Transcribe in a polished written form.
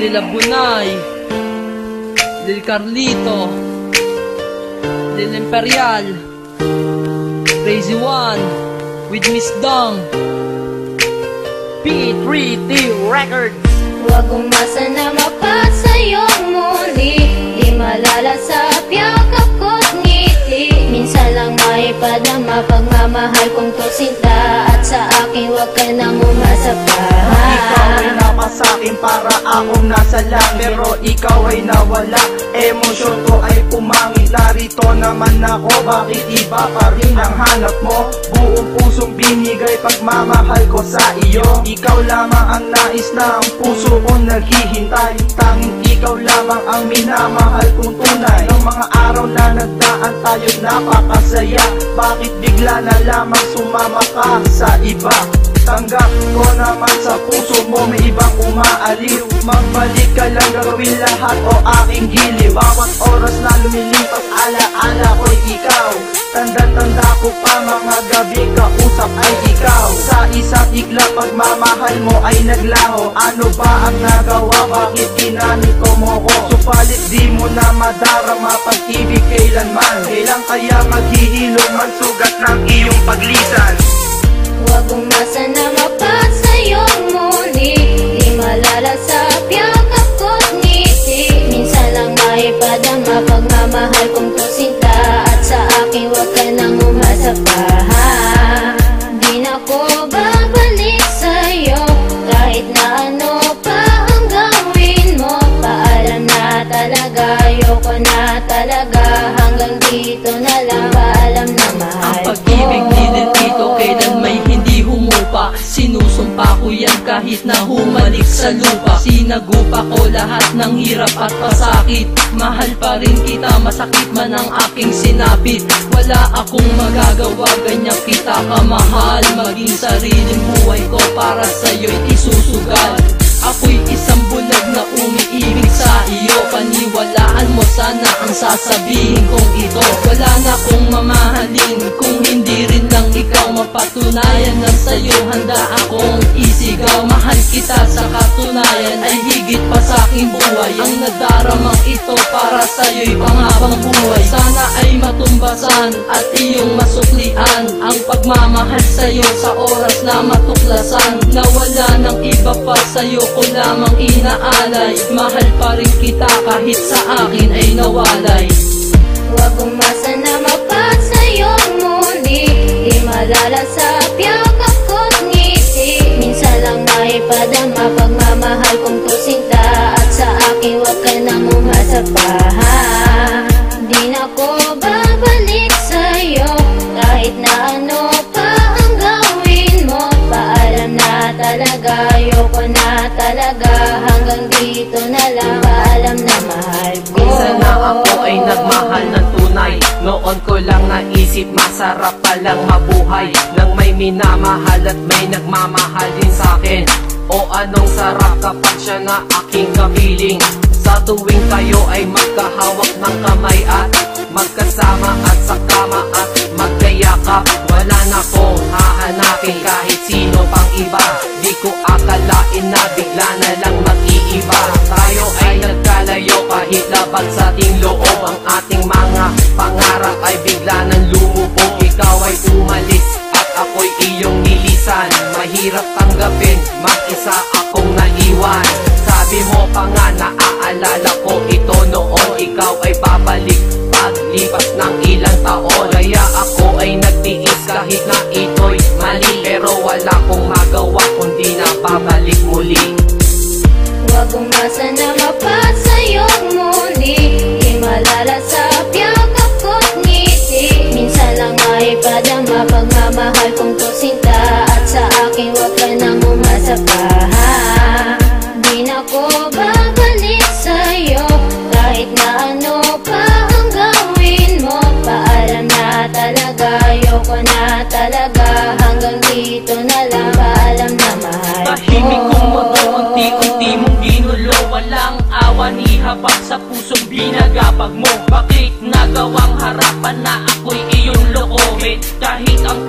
Lila Bunay, Lil Carlito, Lil Imperial, Crazy One, with Miss Dong, P3T Record. Huwag umasa na mapasa'yo muli, di malalasap yakap ko't ngiti. Minsan lang maipadama pagmamahal kong tusinta, at sa akin huwag ka nang umasa pa. Ikaw ay napasakin para akong nasa lang, pero ikaw ay nawala. Emosyon ko ay pumangit, narito naman ako. Bakit iba pa rin ang hanap mo? Buong pusong binigay pagmamahal ko sa iyo. Ikaw lamang ang nais na ang puso ko naghihintay. Tanging ikaw lamang ang minamahal kong tunay. Ng mga araw na nagdaan tayo'y napakasaya, bakit bigla na lamang sumama ka sa iba? Tanggap ko naman sa puso mo may ibang umaaliw. Magbalik ka lang, gagawin lahat o aking giliw. Bawat oras na lumilipas, alaala ko'y ikaw. Tanda-tanda ko pa mga gabi, kausap ay ikaw. Sa isang ikla pagmamahal mo ay naglaho. Ano ba ang nagawa, bakit ginanito mo ko? Supalit di mo na madarama pag-ibig kailanman. Kailan kaya maghihilom man sugat ng iyong paglisan? Huwag umasa na mapasa'yo muli, di malalasap yakap ko't ngiti. Minsan lang maipadama pagmamahal kong tusinta, at sa akin huwag ka nang umasa pa. Di na ko babalik sa'yo, kahit na ano pa ang gawin mo. Paalam na talaga, ayoko na talaga, hanggang dito na lang. Paalam na mahal ko. Ang pag-ibig ni Lilito kailan may hindi humupa. Sinusumpa ko yan kahit na humalik sa lupa. Sinagupa ko lahat ng hirap at pasakit. Mahal pa rin kita, masakit man ang aking sinapit. Wala akong magagawa, ganyan kita kamahal. Maging sariling buhay ko para sa'yo'y isusugal. Ako'y isang bulag na umiibig sa iyo. Paniwalaan mo sana ang sasabihin kong ito. Wala na kong mamahalin kung hindi rin lang ikaw. Mapatunayan na sa'yo handa akong isigaw. Mahal kita sa katunayan ay higit pa sa aking buhay. Ang nadaramang ito para sa'yo'y panghabang buhay. Sana ay matumbasan at iyong masuklian ang pagmamahal sa'yo sa oras na matuklasan. Nawala ng iba pa sa'yo ko lamang inaalay. Mahal pa rin kita kahit sa akin ay nawalay. Huwag umasa na mapasa'yo muli, di malalasap yakap ko't ngiti. Minsan lang maipadama pagmamahal kong tusinta, at sa akin huwag ka nang umasa pa. Di na ko babalik sa'yo, kahit na ano pa ang gawin mo. Paalam na talaga, ayoko na talaga, hanggang dito na lang. Paalam na mahal ko. Minsan na ako ay nagmahal ng tunay. Noon ko lang naisip masarap palang mabuhay nang may minamahal at may nagmamahal din sa'kin. O anong sarap kapag siya na aking kapiling. Sa tuwing kayo ay magkahawak ng kamay at magkasama at sa kama at magkayakap. Wala na kong hahanapin kahit sino pang iba. Di ko akalain na bigla na lang mag-iiba. Tayo ay nagkalayo kahit labag sa ating loob. Ang ating mga pangarap ay bigla nang lumubog. Ikaw ay umalis at ako'y iyong nilisan. Mahirap tanggapin, mag-isa akong naiwan. Sabi mo pa nga naaalala ko ito noon. Ikaw ay babalik paglipas ng ilang taon. Kaya ako ay nagtiis kahit na ito'y mali, pero wala kong magawa kundi na babalik muli. Huwag umasa na mapasa'yo muli, di malalasap yakap ko't ngiti. Minsan lang maipadama pagmamahal kong tusinta, at sa akin huwag ka nang umasa pa. Di na ko babalik sa'yo, kahit na ano pa ang gawin mo. Paalam na talaga, ayoko na talaga, hanggang dito na lang. Paalam na mahal ko. Tahimik kong mundo, unti-unti mong ginulo. Walang awa ni habag sa pusong binagabag mo. Bakit nagawang harapan na ako'y iyong lokohin? Kahit ang